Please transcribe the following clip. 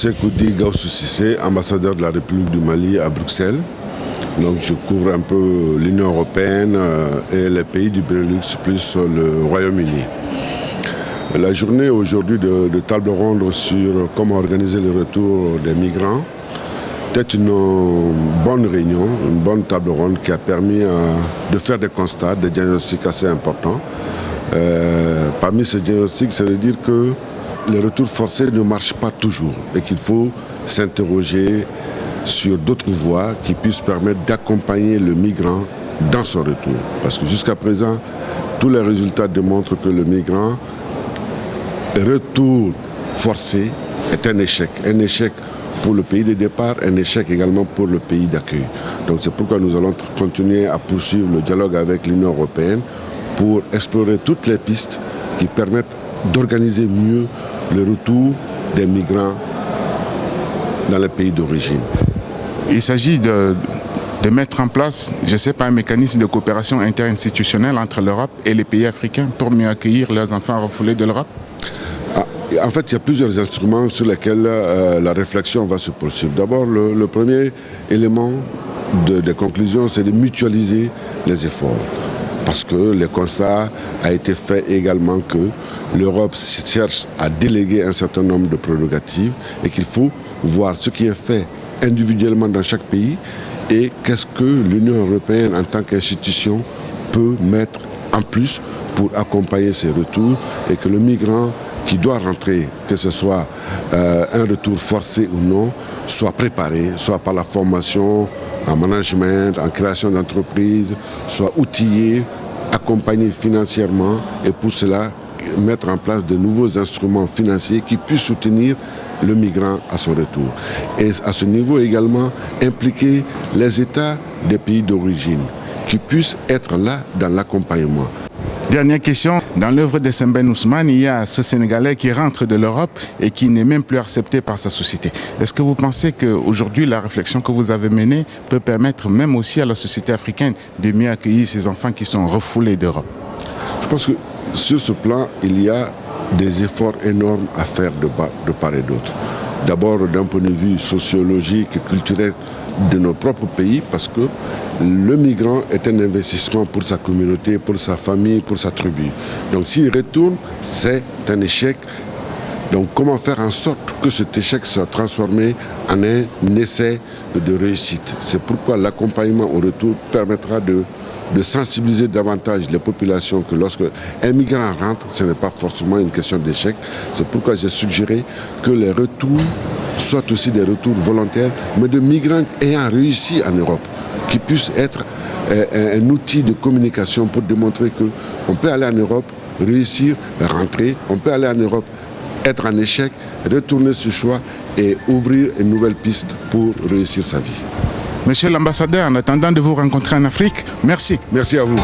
Sekoudi Gaussou Cissé, ambassadeur de la République du Mali à Bruxelles. Donc je couvre un peu l'Union européenne et les pays du Benelux plus le Royaume-Uni. La journée aujourd'hui de table ronde sur comment organiser le retour des migrants était une bonne réunion, une bonne table ronde qui a permis de faire des constats, des diagnostics assez importants. Parmi ces diagnostics, c'est de dire que le retour forcé ne marche pas toujours et qu'il faut s'interroger sur d'autres voies qui puissent permettre d'accompagner le migrant dans son retour. Parce que jusqu'à présent, tous les résultats démontrent que le migrant retour forcé est un échec. Un échec pour le pays de départ, un échec également pour le pays d'accueil. Donc c'est pourquoi nous allons continuer à poursuivre le dialogue avec l'Union européenne pour explorer toutes les pistes qui permettent d'organiser mieux le retour des migrants dans les pays d'origine. Il s'agit de mettre en place, je ne sais pas, un mécanisme de coopération interinstitutionnelle entre l'Europe et les pays africains pour mieux accueillir leurs enfants refoulés de l'Europe. En fait, il y a plusieurs instruments sur lesquels la réflexion va se poursuivre. D'abord, le premier élément des conclusions, c'est de mutualiser les efforts. Parce que le constat a été fait également que l'Europe cherche à déléguer un certain nombre de prérogatives et qu'il faut voir ce qui est fait individuellement dans chaque pays et qu'est-ce que l'Union européenne en tant qu'institution peut mettre en plus pour accompagner ces retours et que le migrant qui doit rentrer, que ce soit un retour forcé ou non, soit préparé, soit par la formation, en management, en création d'entreprises, soit outillé, accompagné financièrement et pour cela mettre en place de nouveaux instruments financiers qui puissent soutenir le migrant à son retour. Et à ce niveau également, impliquer les États des pays d'origine qui puissent être là dans l'accompagnement. Dernière question, dans l'œuvre de Sembène Ousmane, il y a ce Sénégalais qui rentre de l'Europe et qui n'est même plus accepté par sa société. Est-ce que vous pensez qu'aujourd'hui, la réflexion que vous avez menée peut permettre même aussi à la société africaine de mieux accueillir ces enfants qui sont refoulés d'Europe? Je pense que sur ce plan, il y a des efforts énormes à faire de part et d'autre. D'abord d'un point de vue sociologique et culturel de nos propres pays, parce que le migrant est un investissement pour sa communauté, pour sa famille, pour sa tribu. Donc s'il retourne, c'est un échec. Donc comment faire en sorte que cet échec soit transformé en un essai de réussite? C'est pourquoi l'accompagnement au retour permettra de sensibiliser davantage les populations que lorsque un migrant rentre, ce n'est pas forcément une question d'échec. C'est pourquoi j'ai suggéré que les retours soient aussi des retours volontaires, mais de migrants ayant réussi en Europe, qui puissent être un outil de communication pour démontrer qu'on peut aller en Europe, réussir, rentrer, on peut aller en Europe, être en échec, retourner ce choix et ouvrir une nouvelle piste pour réussir sa vie. Monsieur l'ambassadeur, en attendant de vous rencontrer en Afrique, merci. Merci à vous.